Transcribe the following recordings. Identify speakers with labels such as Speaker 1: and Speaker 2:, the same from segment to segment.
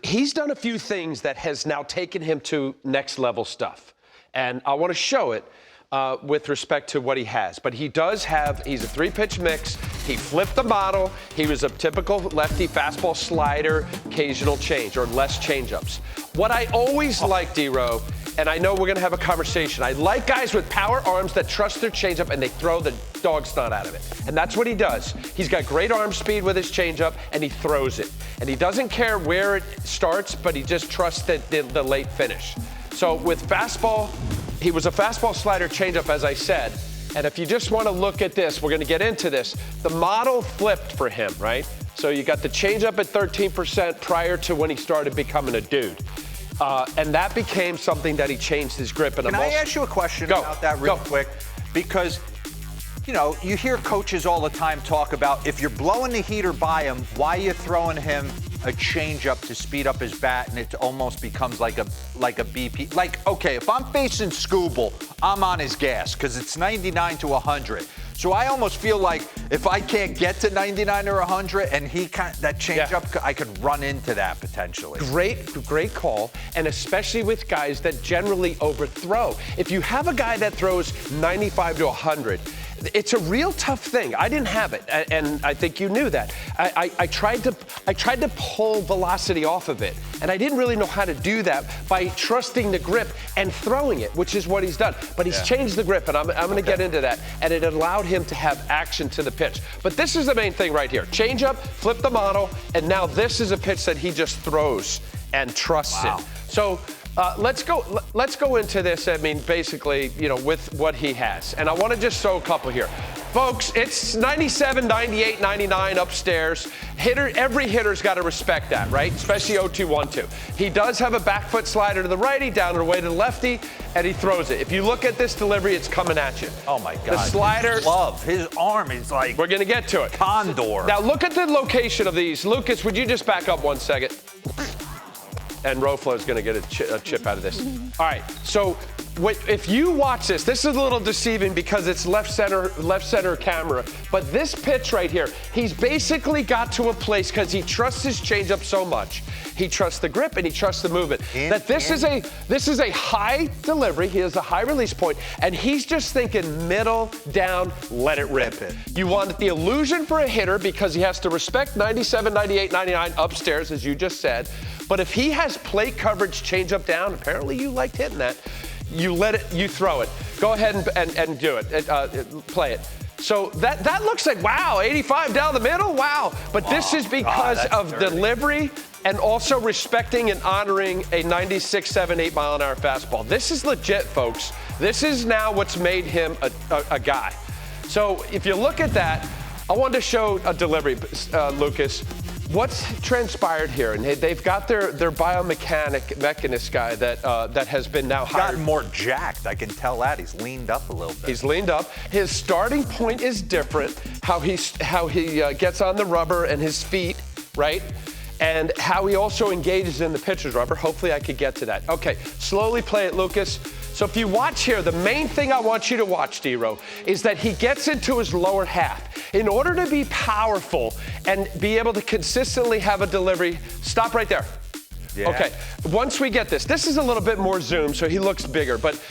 Speaker 1: he's done a few things that has now taken him to next level stuff. And I want to show it with respect to what he has. But he does have, he's a 3-pitch mix. He flipped the model. He was a typical lefty fastball slider, occasional change or less changeups. What I always like, D-Row, and I know we're going to have a conversation, I like guys with power arms that trust their changeup and they throw the dog's snot out of it. And that's what he does. He's got great arm speed with his changeup and he throws it. And he doesn't care where it starts, but he just trusts the late finish. So with fastball, he was a fastball slider changeup, as I said. And if you just want to look at this, we're going to get into this. The model flipped for him, right? So you got the changeup at 13% prior to when he started becoming a dude. And that became something that he changed his grip. And
Speaker 2: Can I ask you a question about that real quick? Because, you know, you hear coaches all the time talk about if you're blowing the heater by him, why are you throwing him a changeup to speed up his bat, and it almost becomes like a BP. Like, okay, if I'm facing Skubal, I'm on his gas because it's 99 to 100. So I almost feel like if I can't get to 99 or 100 and that changeup, I could run into that potentially.
Speaker 1: Great call, and especially with guys that generally overthrow. If you have a guy that throws 95 to 100, it's a real tough thing. I didn't have it, and I think you knew that. I tried to pull velocity off of it, and I didn't really know how to do that by trusting the grip and throwing it, which is what he's done. But he's changed the grip, and I'm going to get into that, and it allowed him to have action to the pitch. But this is the main thing right here. Change up, flip the model, and now this is a pitch that he just throws and trusts it. So let's go into this. I mean, basically, you know, with what he has. And I want to just throw a couple here. Folks, it's 97, 98, 99 upstairs. Every hitter's got to respect that, right? Especially 0-2, 1-2. He does have a back foot slider to the righty, down and away to the lefty, and he throws it. If you look at this delivery, it's coming at you.
Speaker 2: Oh, my God.
Speaker 1: The slider.
Speaker 2: His glove, his arm is like.
Speaker 1: We're going to get to it.
Speaker 2: Condor.
Speaker 1: Now, look at the location of these. Lucas, would you just back up 1 second? And Roflo is going to get a chip out of this. All right, so if you watch this is a little deceiving because it's left center camera, but this pitch right here, he's basically got to a place because he trusts his changeup so much. He trusts the grip and he trusts the movement. This is a high delivery. He has a high release point, and he's just thinking middle, down, let it rip. You want the illusion for a hitter because he has to respect 97, 98, 99 upstairs, as you just said. But if he has plate coverage change up down, apparently you liked hitting that, you throw it. Go ahead and do it, play it. So that looks like, wow, 85 down the middle, wow. But this is because of delivery and also respecting and honoring a 96, 7, 8 mile an hour fastball. This is legit, folks. This is now what's made him a guy. So if you look at that, I wanted to show a delivery, Lucas. What's transpired here? And they've got their biomechanist guy that has been now hired.
Speaker 2: Gotten more jacked. I can tell that. He's leaned up a little bit.
Speaker 1: He's leaned up. His starting point is different. How he gets on the rubber and his feet, right? And how he also engages in the pitcher's rubber. Hopefully I could get to that. Okay, slowly play it, Lucas. So if you watch here, the main thing I want you to watch, D-Row, is that he gets into his lower half. In order to be powerful and be able to consistently have a delivery, stop right there. Yeah. Okay, once we get this is a little bit more zoom, so he looks bigger, but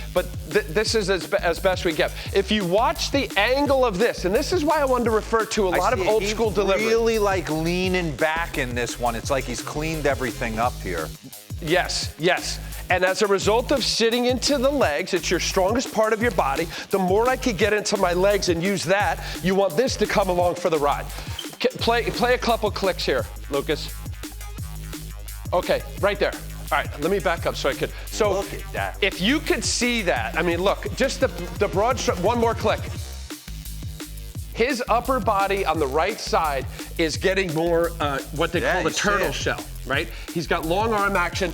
Speaker 1: this is as best we get. If you watch the angle of this, and this is why I wanted to refer to a lot of old school delivery.
Speaker 2: He's really like leaning back in this one. It's like he's cleaned everything up here.
Speaker 1: Yes. And as a result of sitting into the legs, it's your strongest part of your body. The more I could get into my legs and use that, you want this to come along for the ride. Play a couple clicks here, Lucas. Okay, right there. All right, let me back up so I could. So
Speaker 2: look at that.
Speaker 1: If you could see that, I mean, look, just the broad stroke, one more click. His upper body on the right side is getting more what they call the turtle shell, right? He's got long arm action.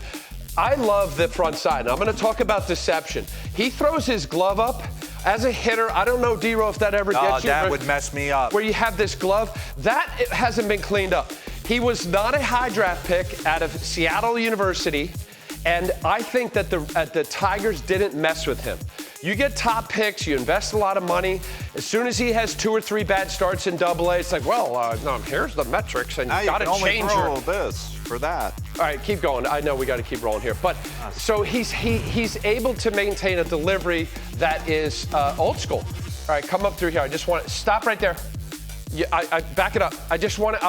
Speaker 1: I love the front side. And I'm going to talk about deception. He throws his glove up. As a hitter, I don't know, D-Row, if that ever gets you.
Speaker 2: That would mess me up.
Speaker 1: Where you have this glove. That hasn't been cleaned up. He was not a high draft pick out of Seattle University, and I think that the Tigers didn't mess with him. You get top picks, you invest a lot of money. As soon as he has 2 or 3 bad starts in Double-A, it's like, well, no, here's the metrics, and you got to change
Speaker 3: your this for that.
Speaker 1: All right, keep going. I know we got to keep rolling here, but so he's able to maintain a delivery that is old school. All right, come up through here. I just want to stop right there. Yeah, I back it up. I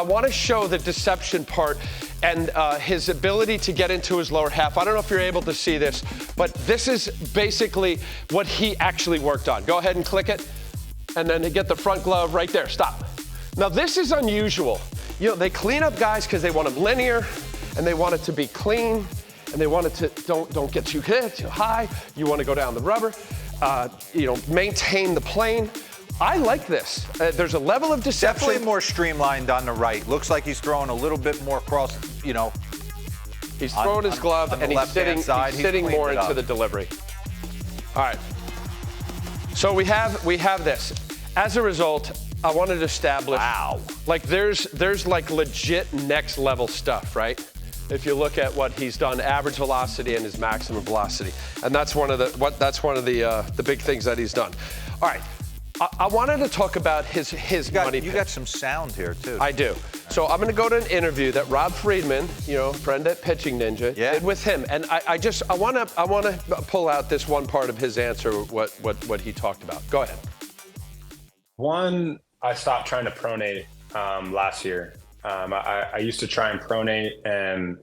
Speaker 1: want to show the deception part and his ability to get into his lower half. I don't know if you're able to see this, but this is basically what he actually worked on. Go ahead and click it, and then get the front glove right there. Stop. Now this is unusual. You know, they clean up guys because they want them linear, and they want it to be clean, and they want it to don't get too high. You want to go down the rubber. Maintain the plane. I like this. There's a level of deception.
Speaker 2: Definitely more streamlined on the right. Looks like he's throwing a little bit more cross,
Speaker 1: He's throwing his glove, and he's sitting more into the delivery. All right. So we have this. As a result, I wanted to establish.
Speaker 2: Wow.
Speaker 1: Like there's like legit next level stuff, right? If you look at what he's done, average velocity and his maximum velocity, and that's one of the big things that he's done. All right. I wanted to talk about his money.
Speaker 2: You got some sound here, too.
Speaker 1: I do. So I'm going to go to an interview that Rob Friedman, friend at Pitching Ninja, did with him. And I want to pull out this one part of his answer, what he talked about. Go ahead.
Speaker 4: One, I stopped trying to pronate last year. I used to try and pronate, and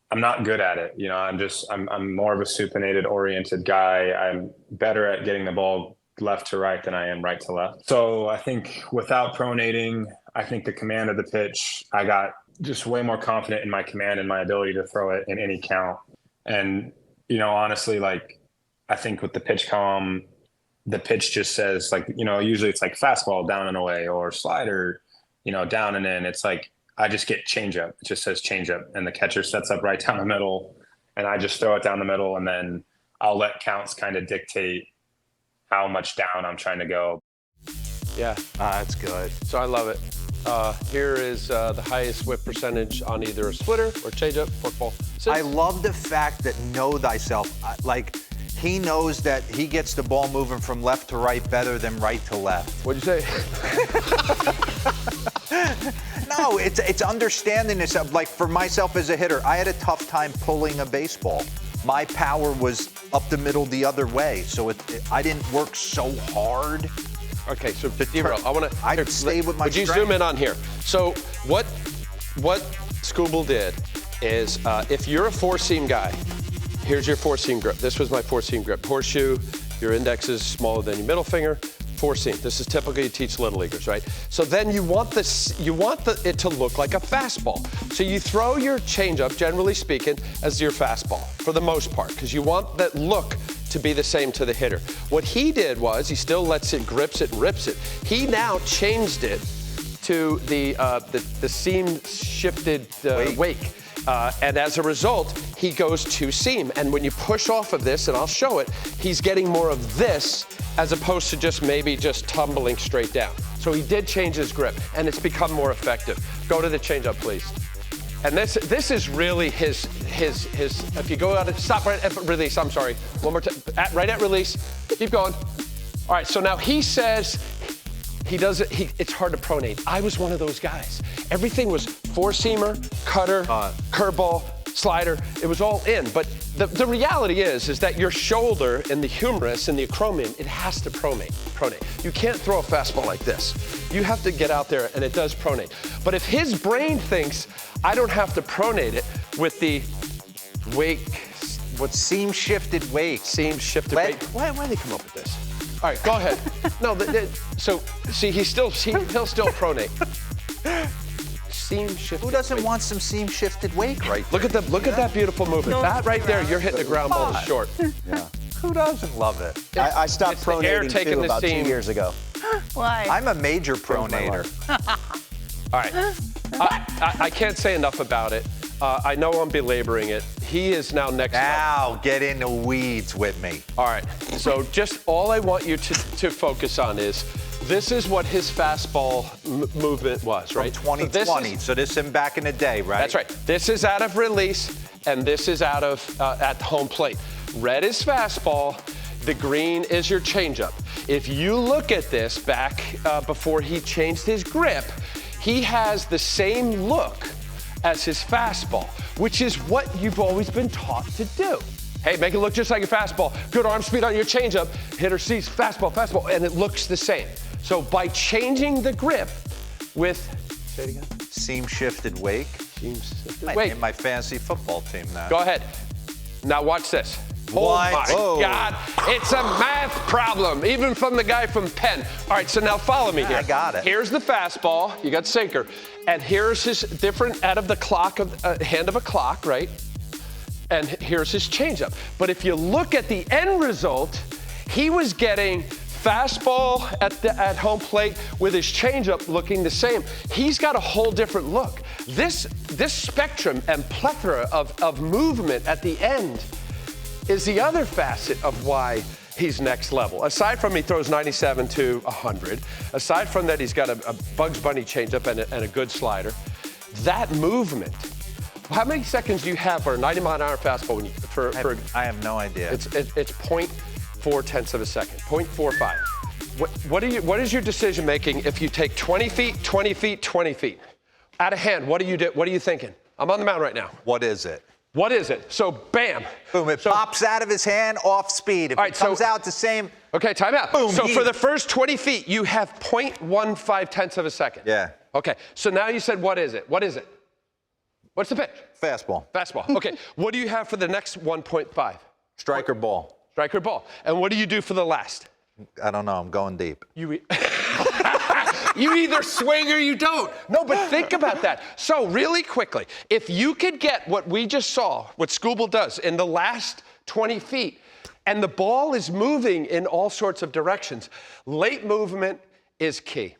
Speaker 4: I'm not good at it. I'm more of a supinated oriented guy. I'm better at getting the ball left to right than I am right to left. So I think without pronating, I think the command of the pitch, I got just way more confident in my command and my ability to throw it in any count. And, honestly, I think with the pitch column, the pitch just says usually it's like fastball down and away or slider, down and in. It's like, I just get changeup. It just says changeup, and the catcher sets up right down the middle, and I just throw it down the middle, and then I'll let counts kind of dictate how much down I'm trying to go.
Speaker 1: Yeah.
Speaker 2: That's good.
Speaker 1: So I love it. Here is the highest whip percentage on either a splitter or changeup, forkball.
Speaker 2: I love the fact that know thyself. He knows that he gets the ball moving from left to right better than right to left.
Speaker 1: What'd you say?
Speaker 2: No, it's understanding this. Like for myself as a hitter, I had a tough time pulling a baseball. My power was up the middle the other way, so I didn't work so hard.
Speaker 1: Okay, so Zero,
Speaker 2: I'd stay with my
Speaker 1: Would you
Speaker 2: strength.
Speaker 1: zoom in on here? So what Skubal did is, if you're a 4-seam guy, here's your 4-seam grip. This was my 4-seam grip. Horseshoe, your index is smaller than your middle finger. 4-seam. This is typical. You teach little leaguers, right? So then you want it to look like a fastball. So you throw your changeup, generally speaking, as your fastball for the most part, because you want that look to be the same to the hitter. What he did was he still lets it, grips it, and rips it. He now changed it to the seam shifted wake. And as a result, he goes 2-seam. And when you push off of this, and I'll show it, he's getting more of this as opposed to just tumbling straight down. So he did change his grip, and it's become more effective. Go to the changeup, please. And this is really his. If you go out and stop right at release. I'm sorry. One more time. Right at release. Keep going. All right. So now he says. He does it. It's hard to pronate. I was one of those guys. Everything was 4-seamer, cutter, curveball, slider. It was all in. But the reality is that your shoulder and the humerus and the acromion, it has to pronate. You can't throw a fastball like this. You have to get out there, and it does pronate. But if his brain thinks I don't have to pronate it with the wake,
Speaker 2: What's seam shifted wake?
Speaker 1: Seam shifted wake. Why did they come up with this? All right, go ahead. No, so see, he'll still pronate. Seam shifted.
Speaker 2: Who doesn't want some seam shifted wake right
Speaker 1: there? Look at that beautiful movement. That right there, you're hitting the ground ball to short.
Speaker 2: Yeah. Who doesn't love it?
Speaker 3: I stopped pronating too about 2 years ago.
Speaker 5: Why?
Speaker 2: I'm a major pronator.
Speaker 1: All right. I can't say enough about it. I know I'm belaboring it. He is now next level.
Speaker 2: Now get in the weeds with me.
Speaker 1: All right. So just all I want you to focus on is this is what his fastball movement was, right?
Speaker 2: From 2020. So this is him back in the day, right?
Speaker 1: That's right. This is out of release, and this is out of at home plate. Red is fastball. The green is your changeup. If you look at this back before he changed his grip, he has the same look as his fastball, which is what you've always been taught to do. Hey, make it look just like your fastball. Good arm speed on your changeup. Hitter sees fastball, fastball, and it looks the same. So by changing the grip with, say it again.
Speaker 2: Seam shifted wake.
Speaker 1: Seam shifted
Speaker 2: I
Speaker 1: wake.
Speaker 2: named my fantasy football team now.
Speaker 1: Go ahead. Now watch this. Oh
Speaker 2: What?
Speaker 1: my
Speaker 2: Whoa.
Speaker 1: God, it's a math problem, even from the guy from Penn. All right, so now follow me here.
Speaker 2: I got it.
Speaker 1: Here's the fastball, you got sinker, and here's his different out of the clock, hand of a clock, right? And here's his changeup. But if you look at the end result, he was getting fastball at home plate with his changeup looking the same. He's got a whole different look. This spectrum and plethora of movement at the end is the other facet of why he's next level. Aside from he throws 97 to 100, aside from that he's got a Bugs Bunny changeup and a good slider, that movement. How many seconds do you have for a 90-mile-an-hour fastball?
Speaker 2: I have no idea.
Speaker 1: It's 0.4 tenths of a second, 0.45. What is your decision making if you take 20 feet, 20 feet, 20 feet? Out of hand, what are you thinking? I'm on the mound right now.
Speaker 2: What is it?
Speaker 1: What is it? So, bam.
Speaker 2: Boom, it pops out of his hand off speed. If it comes out the same.
Speaker 1: Okay, time out.
Speaker 2: Boom,
Speaker 1: so for the first 20 feet, you have 0.15 tenths of a second.
Speaker 2: Yeah.
Speaker 1: Okay, so now you said, what is it? What is it? What's the pitch?
Speaker 2: Fastball.
Speaker 1: Fastball. Okay, what do you have for the next 1.5?
Speaker 2: Striker ball.
Speaker 1: Striker ball. And what do you do for the last?
Speaker 2: I don't know, I'm going deep.
Speaker 1: You either swing or you don't. No, but think about that. So really quickly, if you could get what we just saw, what Skubal does in the last 20 feet, and the ball is moving in all sorts of directions, late movement is key.